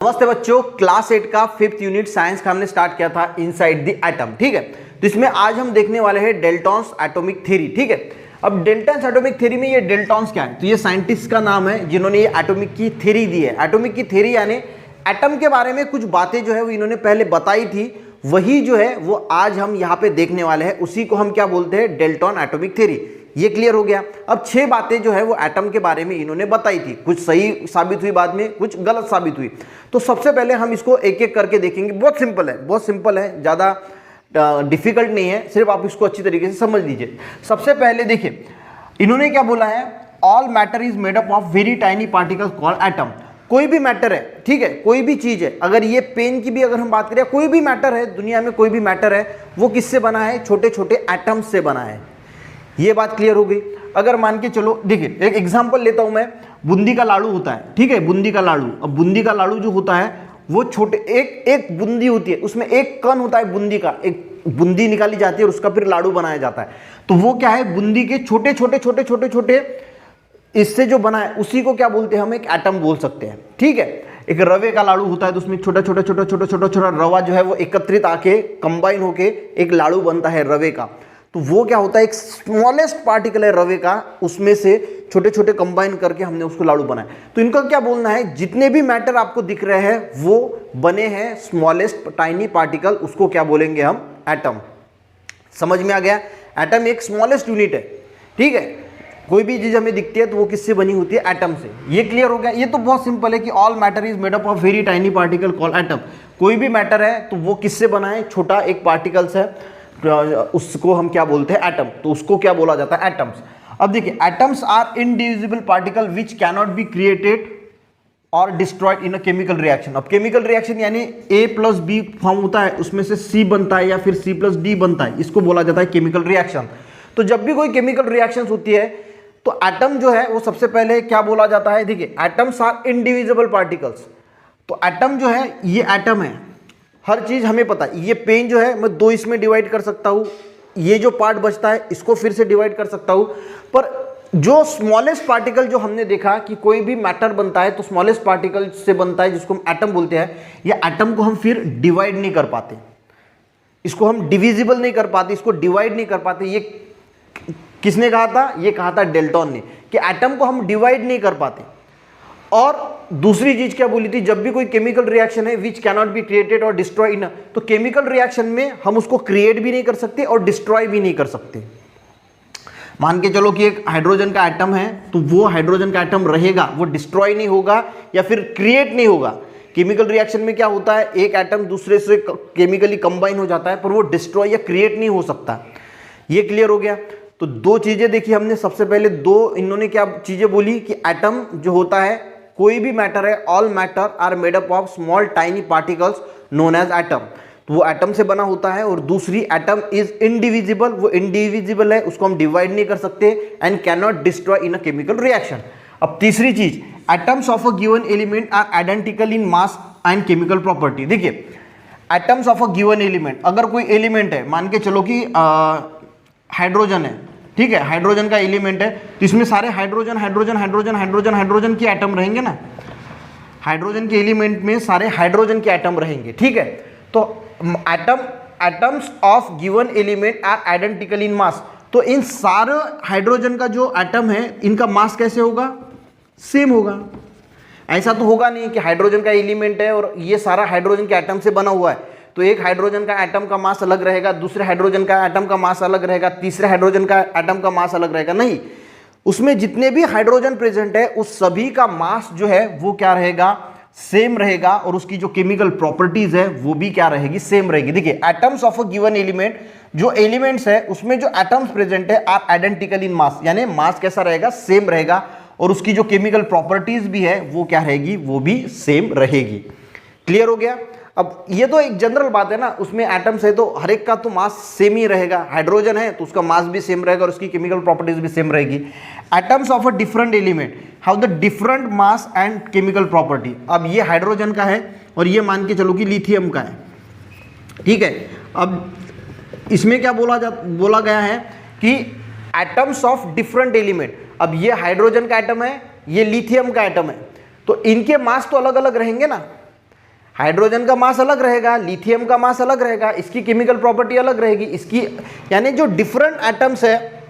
नमस्ते बच्चों, क्लास 8 का 5th यूनिट साइंस का हमने स्टार्ट किया था इनसाइड द एटम। ठीक है, तो इसमें आज हम देखने वाले हैं डेल्टॉन्स एटॉमिक थ्योरी। ठीक है, अब डेल्टॉन्स एटॉमिक थ्योरी में ये डेल्टॉन्स क्या है, तो ये साइंटिस्ट का नाम है जिन्होंने ये एटॉमिक की थ्योरी दी है। एटॉमिक की थ्योरी यानी एटम के बारे में कुछ बातें जो है वो इन्होंने पहले बताई थी, वही जो है वो आज हम यहाँ पे देखने वाले हैं। उसी को हम क्या बोलते हैं, डेल्टॉन एटॉमिक थ्योरी। ये क्लियर हो गया। अब 6 बातें जो है वो एटम के बारे में इन्होंने बताई थी, कुछ सही साबित हुई, बाद में कुछ गलत साबित हुई। तो सबसे पहले हम इसको एक एक करके देखेंगे। बहुत सिंपल है, ज़्यादा डिफिकल्ट नहीं है, सिर्फ आप इसको अच्छी तरीके से समझ लीजिए। सबसे पहले देखिए इन्होंने क्या बोला है, all matter is made up of very tiny particles called atom. कोई भी मैटर है, ठीक है, कोई भी चीज है, अगर ये पेन की भी अगर हम बात करें, कोई भी मैटर है दुनिया में, कोई भी मैटर है, वो किससे बना है, छोटे छोटे एटम्स से बना है। ये बात क्लियर हो गई। अगर मान के चलो, देखिए एक एग्जांपल लेता हूं मैं, बूंदी का लाड़ू होता है, ठीक है, बूंदी का लाड़ू। अब बूंदी का लाड़ू जो होता है वो छोटे एक बूंदी होती है, उसमें एक कण होता है बूंदी का, एक बूंदी निकाली जाती है और उसका फिर लाड़ू बनाया जाता है। तो वो क्या है, बूंदी के छोटे छोटे इससे जो बना है उसी को क्या बोलते हैं, हम एक एटम बोल सकते हैं। ठीक है, एक रवे का लाड़ू होता है तो उसमें छोटा रवा जो है वो एकत्रित आके कंबाइन होके एक लाड़ू बनता है रवे का। तो वो क्या होता है, एक स्मॉलेस्ट पार्टिकल है रवे का, उसमें से छोटे छोटे कंबाइन करके हमने उसको लाड़ू बनाया। तो इनका क्या बोलना है, जितने भी मैटर आपको दिख रहे हैं वो बने हैं स्मॉलेस्ट टाइनी पार्टिकल, उसको क्या बोलेंगे हम, एटम। समझ में आ गया, एटम एक स्मॉलेस्ट यूनिट है। ठीक है, कोई भी चीज हमें दिखती है तो वो किससे बनी होती है, एटम से। ये क्लियर हो गया। ये तो बहुत सिंपल है कि all matter is made up of very tiny particle called atom. कोई भी मैटर है तो वो किससे बना है, छोटा एक पार्टिकल्स है, उसको हम क्या बोलते हैं, एटम। तो उसको क्या बोला जाता है, एटम्स। अब देखिए, atoms are indivisible particle which cannot be created और destroyed in a chemical reaction. अब केमिकल रिएक्शन यानी A प्लस बी फॉर्म होता है, उसमें से C बनता है या फिर C प्लस D बनता है, इसको बोला जाता है केमिकल रिएक्शन। तो जब भी कोई केमिकल रिएक्शन होती है तो एटम जो है वो सबसे पहले क्या बोला जाता है, देखिए एटम्स आर इनडिविजिबल पार्टिकल्स। तो एटम जो है ये एटम है, हर चीज हमें पता है। ये पेन जो है मैं 2 इसमें डिवाइड कर सकता हूं, ये जो पार्ट बचता है इसको फिर से डिवाइड कर सकता हूं। पर जो स्मॉलेस्ट पार्टिकल जो हमने देखा कि कोई भी मैटर बनता है तो स्मॉलेस्ट पार्टिकल से बनता है, जिसको हम एटम बोलते हैं, या एटम को हम फिर डिवाइड नहीं कर पाते, इसको हम डिविजिबल नहीं कर पाते, इसको डिवाइड नहीं कर पाते। ये किसने कहा था, ये कहा था डेल्टॉन ने, कि एटम को हम डिवाइड नहीं कर पाते। और दूसरी चीज क्या बोली थी, जब भी कोई केमिकल रिएक्शन है विच कैनॉट बी क्रिएटेड और डिस्ट्रॉय इन, तो केमिकल रिएक्शन में हम उसको क्रिएट भी नहीं कर सकते और डिस्ट्रॉय भी नहीं कर सकते। मान के चलो कि एक हाइड्रोजन का एटम है, तो वो हाइड्रोजन का एटम रहेगा, वो डिस्ट्रॉय नहीं होगा या फिर क्रिएट नहीं होगा। केमिकल रिएक्शन में क्या होता है, एक एटम दूसरे से केमिकली कंबाइन हो जाता है, पर वो डिस्ट्रॉय या क्रिएट नहीं हो सकता। ये क्लियर हो गया। तो 2 चीजें देखी हमने। सबसे पहले 2 इन्होंने क्या चीजें बोली कि एटम जो होता है, कोई भी मैटर है, all matter are made up of small tiny particles known as atom. तो वो एटम से बना होता है। और दूसरी, एटम इज इनडिविजिबल, वो इनडिविजिबल है, उसको हम डिवाइड नहीं कर सकते, and can not destroy in a chemical reaction. अब तीसरी चीज, atoms of a given element are identical in mass and chemical property. देखिए atoms of a given element, अगर कोई एलिमेंट है, मान के चलो कि हाइड्रोजन है, ठीक है, हाइड्रोजन का एलिमेंट है, तो इसमें सारे हाइड्रोजन के एटम रहेंगे ना, हाइड्रोजन के एलिमेंट में सारे हाइड्रोजन के एटम रहेंगे। ठीक है, तो atoms of given element are identical in mass. तो इन सारे हाइड्रोजन का जो एटम है, इनका मास कैसे होगा, सेम होगा। ऐसा तो होगा नहीं कि हाइड्रोजन का एलिमेंट है और ये सारा हाइड्रोजन के एटम से बना हुआ है, तो एक हाइड्रोजन का एटम का मास अलग रहेगा, दूसरे हाइड्रोजन का एटम का मास अलग रहेगा, तीसरे हाइड्रोजन का एटम का मास अलग रहेगा। नहीं, उसमें जितने भी हाइड्रोजन प्रेजेंट है उस सभी का मास जो है वो क्या रहेगा, सेम रहेगा, और उसकी जो केमिकल प्रॉपर्टीज है वो भी क्या रहेगी, सेम रहेगी। देखिए atoms of a given element, जो एलिमेंट्स है उसमें जो एटम्स प्रेजेंट है आर आइडेंटिकल इन मास, यानी मास कैसा रहेगा, सेम रहेगा, और उसकी जो केमिकल प्रॉपर्टीज भी है वो क्या रहेगी, वो भी सेम रहेगी। क्लियर हो गया। अब ये तो एक जनरल बात है ना, उसमें एटम्स है तो हर एक का तो मास सेम ही रहेगा। हाइड्रोजन है तो उसका मास भी सेम रहेगा और उसकी केमिकल प्रॉपर्टीज भी सेम रहेगी। Atoms of a different element have the different mass and chemical property. अब ये हाइड्रोजन का है और ये मान के चलो कि लिथियम का है, ठीक है। अब इसमें क्या बोला गया है कि एटम्स ऑफ डिफरेंट एलिमेंट। अब ये हाइड्रोजन का एटम है, ये लिथियम का एटम है, तो इनके मास तो अलग अलग रहेंगे ना। हाइड्रोजन का मास अलग रहेगा, लिथियम का मास अलग रहेगा, इसकी केमिकल प्रॉपर्टी अलग रहेगी, इसकी यानी जो डिफरेंट एटम्स है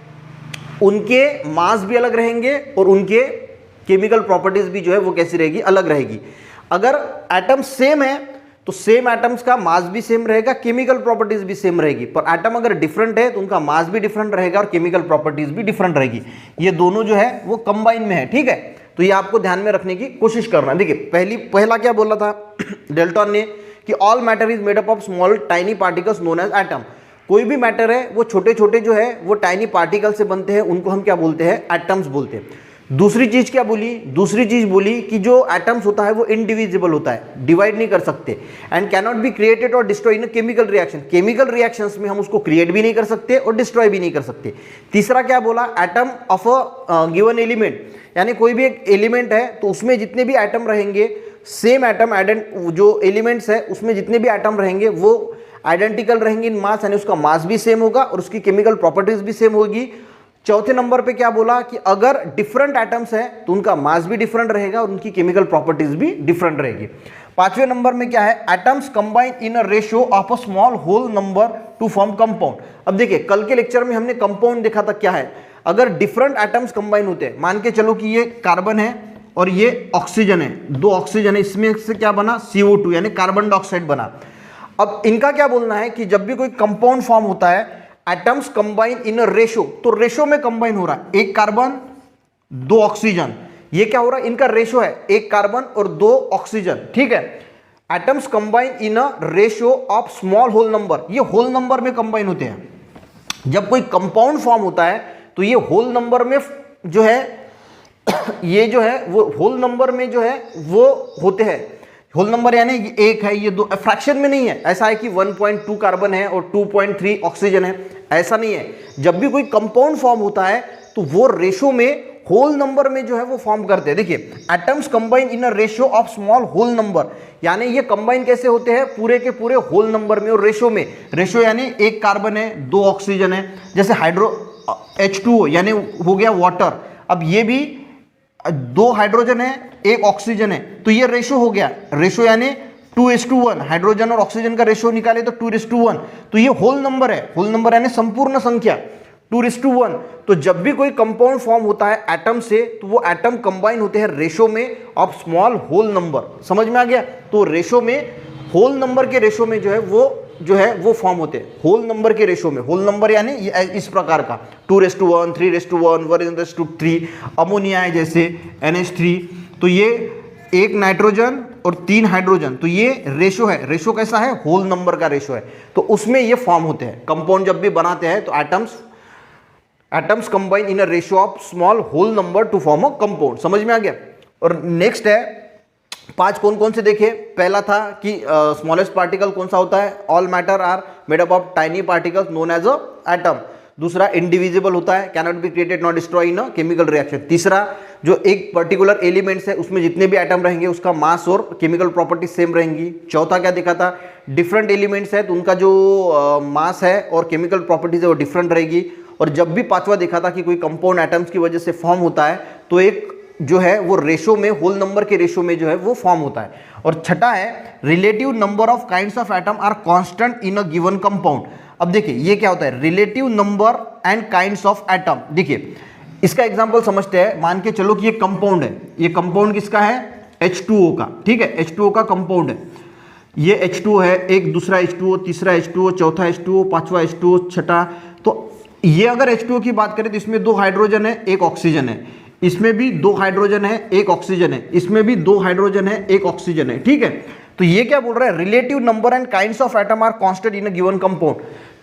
उनके मास भी अलग रहेंगे और उनके केमिकल प्रॉपर्टीज भी जो है वो कैसी रहेगी, अलग रहेगी। अगर एटम सेम है तो सेम एटम्स का मास भी सेम रहेगा, केमिकल प्रॉपर्टीज भी सेम रहेगी, पर एटम अगर डिफरेंट है तो उनका मास भी डिफरेंट रहेगा और केमिकल प्रॉपर्टीज भी डिफरेंट रहेगी। ये दोनों जो है वो कंबाइन में है, ठीक है। तो ये आपको ध्यान में रखने की कोशिश करना। देखिए पहला क्या बोला था डेल्टन ने कि all matter is made up of small tiny particles known as atom. कोई भी मैटर है वो छोटे छोटे जो है वो टाइनी पार्टिकल से बनते हैं, उनको हम क्या बोलते हैं, एटम्स बोलते हैं। दूसरी चीज क्या बोली, दूसरी चीज बोली कि जो एटम्स होता है वो इनडिविजिबल होता है, डिवाइड नहीं कर सकते, एंड कैनॉट बी क्रिएटेड और destroy in chemical reaction. Chemical reactions में हम उसको क्रिएट भी नहीं कर सकते और डिस्ट्रॉय भी नहीं कर सकते। तीसरा क्या बोला, atom of a given element, यानी कोई भी एक एलिमेंट है तो उसमें जितने भी एटम रहेंगे, सेम एटम जो एलिमेंट्स है उसमें जितने भी एटम रहेंगे वो आइडेंटिकल रहेंगे इन मास, यानी उसका मास भी सेम होगा और उसकी केमिकल प्रॉपर्टीज भी सेम होगी। चौथे नंबर पे क्या बोला कि अगर डिफरेंट एटम्स है तो उनका मास भी डिफरेंट रहेगा और उनकी केमिकल प्रॉपर्टीज भी डिफरेंट रहेगी। पांचवें नंबर में क्या है, atoms combine in a ratio of a small whole number to form compound. अब देखिए कल के लेक्चर में हमने कंपाउंड देखा था, क्या है, अगर डिफरेंट एटम्स कंबाइन होते हैं, मान के चलो कि ये कार्बन है और ये ऑक्सीजन है, दो ऑक्सीजन है, इसमें से क्या बना, CO2 यानी कार्बन डाइऑक्साइड बना। अब इनका क्या बोलना है कि जब भी कोई कंपाउंड फॉर्म होता है, atoms combine in a ratio, तो रेशो में कंबाइन हो रहा है, एक कार्बन दो ऑक्सीजन, ये क्या हो रहा है, इनका रेशो है एक कार्बन और दो ऑक्सीजन, ठीक है। Atoms combine in a ratio of small whole number, ये होल नंबर में कंबाइन होते हैं। जब कोई कंपाउंड फॉर्म होता है तो ये होल नंबर में जो है ये जो है वो होल नंबर में जो है वो होते हैं। होल नंबर यानी एक है, ये दो, फ्रैक्शन में नहीं है, ऐसा है कि 1.2 कार्बन है और 2.3 ऑक्सीजन है, ऐसा नहीं है। जब भी कोई कंपाउंड फॉर्म होता है तो वो रेशो में होल नंबर में जो है वो फॉर्म करते हैं। देखिए atoms combine in a ratio of small whole number, यानी ये कंबाइन कैसे होते हैं, पूरे के पूरे होल नंबर में और रेशो में। रेशो यानी एक कार्बन है दो ऑक्सीजन है, जैसे H2O यानी हो गया वाटर, अब ये भी दो हाइड्रोजन है एक ऑक्सीजन है, तो ये रेशो हो गया, रेशो यानी 2:1, हाइड्रोजन और ऑक्सीजन का रेशो निकाले तो 2:1, तो ये होल नंबर है, होल नंबर यानी संपूर्ण संख्या 2:1। तो जब भी कोई कंपाउंड फॉर्म होता है एटम से तो वो एटम कंबाइन होते हैं रेशो में ऑफ स्मॉल होल नंबर, समझ में आ गया। तो रेशो में, होल नंबर के रेशो में जो है वो फॉर्म होते हैं, होल नंबर के रेशो में। होल नंबर यानी इस प्रकार का 2:1, 3:1, 1:3। अमोनिया है जैसे NH3, तो ये एक नाइट्रोजन और 3 हाइड्रोजन, तो ये रेशो है, रेशो कैसा है, होल नंबर का रेशो है, तो उसमें ये फॉर्म होते हैं। कंपाउंड जब भी बनाते हैं तो atoms combine in a ratio of small whole number to form a compound, समझ में आ गया। और नेक्स्ट है 5 कौन कौन से देखे, पहला था कि स्मॉलेस्ट पार्टिकल कौन सा होता है, all matter are made up of tiny particles known as a atom. दूसरा इंडिविजिबल होता है, cannot be created not destroy in a chemical reaction. तीसरा जो एक पर्टिकुलर एलिमेंट्स है उसमें जितने भी एटम रहेंगे उसका मास और केमिकल प्रॉपर्टी सेम रहेंगी। चौथा क्या देखा था, डिफरेंट एलिमेंट्स है तो उनका जो मास है और केमिकल प्रॉपर्टीज है वो डिफरेंट रहेगी। और जब भी पांचवा देखा था कि कोई कंपाउंड एटम्स की वजह से फॉर्म होता है तो एक जो है वो रेशो में, होल नंबर के रेशो में जो है वो फॉर्म होता है। और छठा है relative number of kinds of atom are constant in a given compound. अब देखिए ये क्या होता है, relative number and kinds of atom. देखिए इसका एग्जांपल समझते हैं, मान के चलो कि ये कंपाउंड है, ये कंपाउंड किसका है, H2O का, ठीक है, H2O का कंपाउंड है, ये H2O है, एक दूसरा H2O, तीसरा H2O, चौथा H2O, पांचवा H2O, छठा। तो ये अगर H2O की बात करें तो इसमें 2 हाइड्रोजन है एक ऑक्सीजन है, इसमें भी 2 हाइड्रोजन है एक ऑक्सीजन है, इसमें भी 2 हाइड्रोजन है एक ऑक्सीजन है, ठीक है। तो ये क्या बोल रहा है, relative number and kinds of atom are constant in a given compound.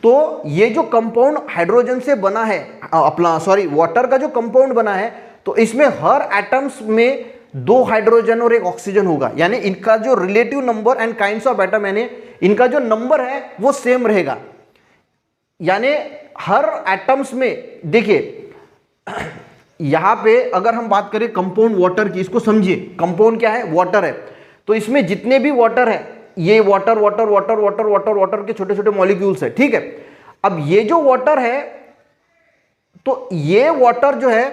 तो ये जो कंपाउंड हाइड्रोजन से बना है, वाटर का जो कंपाउंड बना है, तो इसमें हर एटम्स में 2 हाइड्रोजन और एक ऑक्सीजन होगा, यानी इनका जो relative number and kinds of atom यानी इनका जो नंबर है वो सेम रहेगा। यानी हर एटम्स में, देखिए यहां पे अगर हम बात करें कंपाउंड वाटर की, इसको समझिए, कंपाउंड क्या है, वाटर है, तो इसमें जितने भी वाटर है, ये water water water water water water के छोटे छोटे मॉलिक्यूल्स है, ठीक है। अब ये जो वाटर है, तो ये वाटर जो है,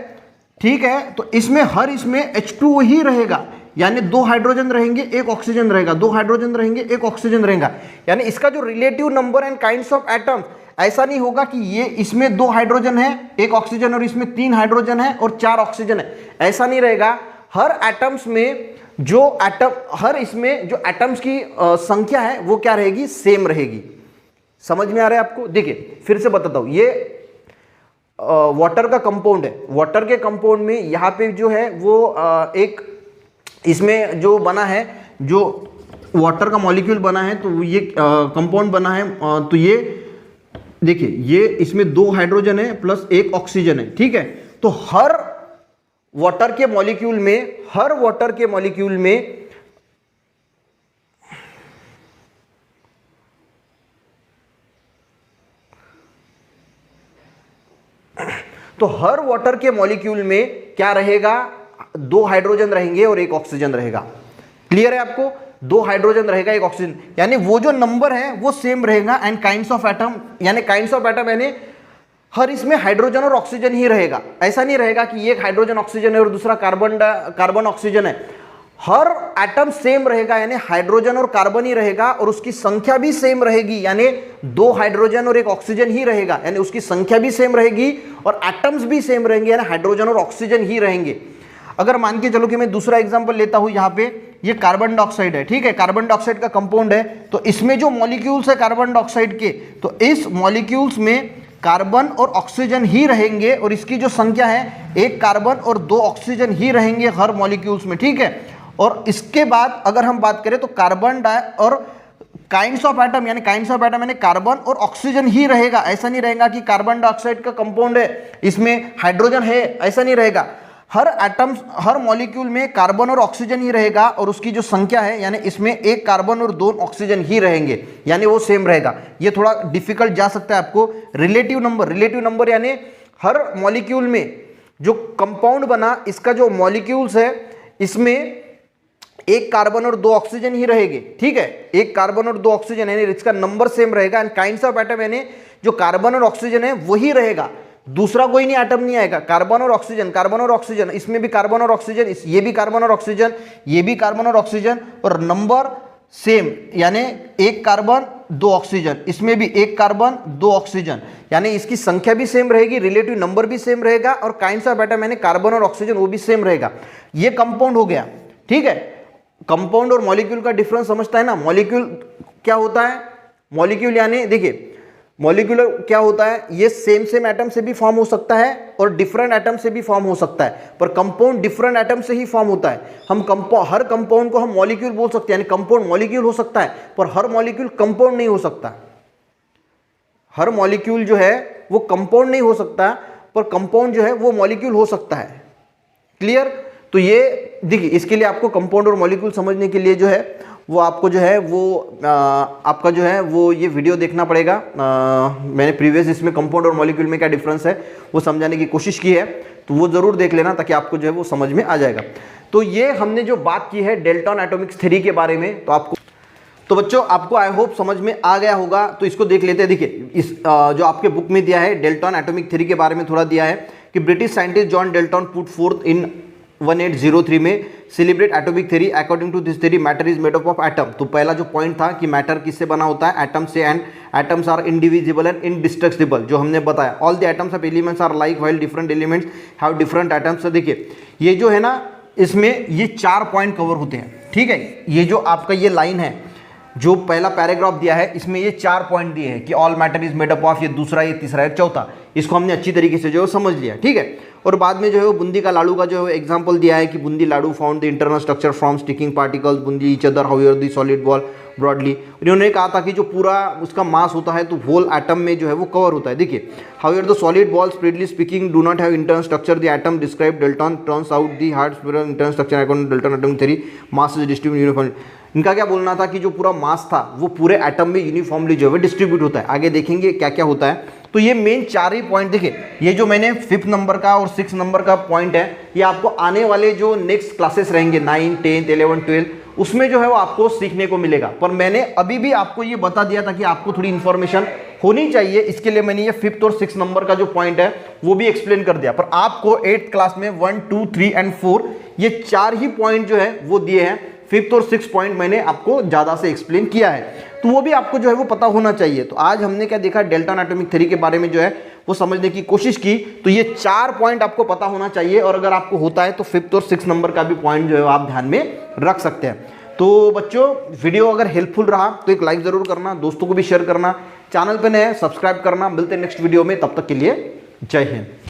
ठीक है, तो इसमें H2O ही रहेगा, यानी 2 हाइड्रोजन रहेंगे 1 ऑक्सीजन रहेगा, 2 हाइड्रोजन रहेंगे 1 ऑक्सीजन रहेगा। यानी इसका जो relative number and kinds of atoms, ऐसा नहीं होगा कि ये इसमें 2 हाइड्रोजन है 1 ऑक्सीजन और इसमें 3 हाइड्रोजन है और 4 ऑक्सीजन है, ऐसा नहीं रहेगा। हर एटम्स में जो एटम, हर इसमें जो एटम्स की संख्या है वो क्या रहेगी, सेम रहेगी। समझ में आ रहा है आपको? देखिए फिर से बताता हूं, ये वाटर का कंपाउंड है। वाटर के कंपाउंड में यहाँ पे जो है वो एक इसमें जो बना है, जो वाटर का मॉलिक्यूल बना है, तो ये कंपाउंड बना है, तो ये देखिए ये इसमें 2 हाइड्रोजन है प्लस 1 ऑक्सीजन है, ठीक है। तो हर वाटर के मॉलिक्यूल में, हर वाटर के मॉलिक्यूल में तो हर वाटर के मॉलिक्यूल में क्या रहेगा, 2 हाइड्रोजन रहेंगे और 1 ऑक्सीजन रहेगा। क्लियर है आपको? 2 हाइड्रोजन रहेगा 1 ऑक्सीजन, यानी वो जो नंबर है वो सेम रहेगा। एंड काइंड्स ऑफ एटम, यानी काइंड्स ऑफ एटम यानी हर इसमें हाइड्रोजन और ऑक्सीजन ही रहेगा। ऐसा नहीं रहेगा कि एक हाइड्रोजन ऑक्सीजन है और दूसरा कार्बन ऑक्सीजन है। हर एटम सेम रहेगा, यानी हाइड्रोजन और कार्बन ही रहेगा और उसकी संख्या भी सेम रहेगी, यानी 2 हाइड्रोजन और 1 ऑक्सीजन ही रहेगा, यानी उसकी संख्या भी सेम रहेगी और एटम्स भी सेम रहेंगे, यानी हाइड्रोजन और ऑक्सीजन ही रहेंगे। अगर मान के चलो कि मैं दूसरा एग्जांपल लेता हूं, यहां पे ये कार्बन डाइऑक्साइड है, ठीक है, कार्बन डाइऑक्साइड का कंपाउंड है, तो इसमें जो मॉलिक्यूल्स है कार्बन डाइऑक्साइड के, तो इस मॉलिक्यूल्स में कार्बन और ऑक्सीजन ही रहेंगे और इसकी जो संख्या है 1 कार्बन और 2 ऑक्सीजन ही रहेंगे हर मॉलिक्यूल्स में, ठीक है। और इसके बाद अगर हम बात करें तो कार्बन और काइंड्स ऑफ एटम, यानी काइंड्स ऑफ एटम यानी कार्बन और ऑक्सीजन ही रहेगा। ऐसा नहीं रहेगा कि कार्बन डाइऑक्साइड का कंपाउंड है इसमें हाइड्रोजन है, ऐसा नहीं रहेगा। हर एटम्स, हर मॉलिक्यूल में कार्बन और ऑक्सीजन ही रहेगा और उसकी जो संख्या है यानी इसमें 1 कार्बन और 2 ऑक्सीजन ही रहेंगे, यानी वो सेम रहेगा। ये थोड़ा डिफिकल्ट जा सकता है आपको। रिलेटिव नंबर यानी हर मॉलिक्यूल में जो कंपाउंड बना, इसका जो मॉलिक्यूल्स है इसमें 1 कार्बन और 2 ऑक्सीजन ही रहेंगे, ठीक है, 1 कार्बन और 2 ऑक्सीजन, यानी इसका नंबर सेम रहेगा। एंड काइंड्स ऑफ एटम यानी जो कार्बन और ऑक्सीजन है वही रहेगा, दूसरा कोई नहीं एटम नहीं आएगा। कार्बन और ऑक्सीजन, इसमें भी कार्बन और ऑक्सीजन, ये भी कार्बन और ऑक्सीजन, ये भी कार्बन और ऑक्सीजन, और नंबर सेम, यानी 1 कार्बन 2 ऑक्सीजन, इसमें भी 1 कार्बन 2 ऑक्सीजन, यानी इसकी संख्या भी सेम रहेगी, रिलेटिव नंबर भी सेम रहेगा और काइंड्स ऑफ एटम यानी कार्बन और ऑक्सीजन वो भी सेम रहेगा। ये कंपाउंड हो गया, ठीक है। कंपाउंड और मॉलिक्यूल का डिफरेंस समझता है ना। मॉलिक्यूल क्या होता है, मॉलिक्यूल यानी देखिए मॉलिक्यूलर क्या होता है, ये सेम एटम से भी फॉर्म हो सकता है और डिफरेंट एटम से भी फॉर्म हो सकता है, पर कंपाउंड डिफरेंट एटम से ही फॉर्म होता है। हम हर कंपाउंड को हम मॉलिक्यूल बोल सकते हैं, यानी कंपाउंड मॉलिक्यूल हो सकता है पर हर मॉलिक्यूल कंपाउंड नहीं हो सकता। हर मॉलिक्यूल जो है वो कंपाउंड नहीं हो सकता, पर कंपाउंड जो है वो मॉलिक्यूल हो सकता है। क्लियर? तो ये देखिए, इसके लिए आपको कंपाउंड और मॉलिक्यूल समझने के लिए जो है वो आपको जो है वो आपका जो है वो ये वीडियो देखना पड़ेगा। मैंने प्रीवियस इसमें कंपाउंड और मॉलिक्यूल में क्या डिफरेंस है वो समझाने की कोशिश की है, तो वो ज़रूर देख लेना ताकि आपको जो है वो समझ में आ जाएगा। तो ये हमने जो बात की है डेल्टन एटॉमिक थ्योरी के बारे में, तो बच्चों आपको आई होप समझ में आ गया होगा। तो इसको देख लेते हैं। देखिए इस जो आपके बुक में दिया है डेल्टन एटॉमिक थ्योरी के बारे में थोड़ा दिया है कि British scientist John Dalton put forth in 1803 में celebrate atomic theory. According to this theory matter is made up of atom. तो पहला जो पॉइंट था कि मैटर किससे बना होता है, एटम से, and atoms are indivisible and indestructible, जो हमने बताया। All the atoms of elements are like while different elements have different atoms. तो देखिए ये जो है ना, इसमें ये 4 पॉइंट कवर होते हैं, ठीक है। ये जो आपका ये लाइन है, जो पहला पैराग्राफ दिया है, इसमें ये 4 पॉइंट दिए हैं कि all matter is made up of, ये दूसरा, ये तीसरा, ये चौथा। इसको हमने अच्छी तरीके से जो है समझ लिया, ठीक है। और बाद में जो है वो बूंदी का लाडू का जो है एग्जांपल दिया है कि boondi laddu found the internal structure from sticking particles boondi each other however the solid ball broadly. इन्होंने कहा था कि जो पूरा उसका मास होता है तो होल एटम में जो है वो कवर होता है। देखिए however the solid ball broadly speaking do not have internal structure, the atom describe Dalton turns out the hard spiral internal structure according to Dalton atomic theory mass is distributed uniformly. इनका क्या बोलना था कि जो पूरा मास था वो पूरे एटम में यूनिफॉर्मली जो है डिस्ट्रीब्यूट होता है। आगे देखेंगे क्या क्या होता है। तो ये मेन 4 ही पॉइंट देखिए, ये जो मैंने 5th नंबर का और 6th नंबर का पॉइंट है, ये आपको आने वाले जो नेक्स्ट क्लासेस रहेंगे 9, 10, 11, 12 उसमें जो है वो आपको सीखने को मिलेगा। पर मैंने अभी भी आपको ये बता दिया था कि आपको थोड़ी इन्फॉर्मेशन होनी चाहिए, इसके लिए मैंने ये 5th और 6th नंबर का जो पॉइंट है वो भी एक्सप्लेन कर दिया। पर आपको 8th क्लास में 1, 2, 3 एंड 4 ये 4 ही पॉइंट जो है वो दिए हैं, 5th और 6th पॉइंट मैंने आपको ज़्यादा से एक्सप्लेन किया है, तो वो भी आपको जो है वो पता होना चाहिए। तो आज हमने क्या देखा, डेल्टन एटॉमिक थ्योरी के बारे में जो है वो समझने की कोशिश की। तो ये 4 पॉइंट आपको पता होना चाहिए, और अगर आपको होता है तो 5th और 6th नंबर का भी पॉइंट जो है आप ध्यान में रख सकते हैं। तो बच्चों, वीडियो अगर हेल्पफुल रहा तो एक लाइक जरूर करना, दोस्तों को भी शेयर करना, चैनल पे नए सब्सक्राइब करना। मिलते हैं नेक्स्ट वीडियो में, तब तक के लिए जय हिंद।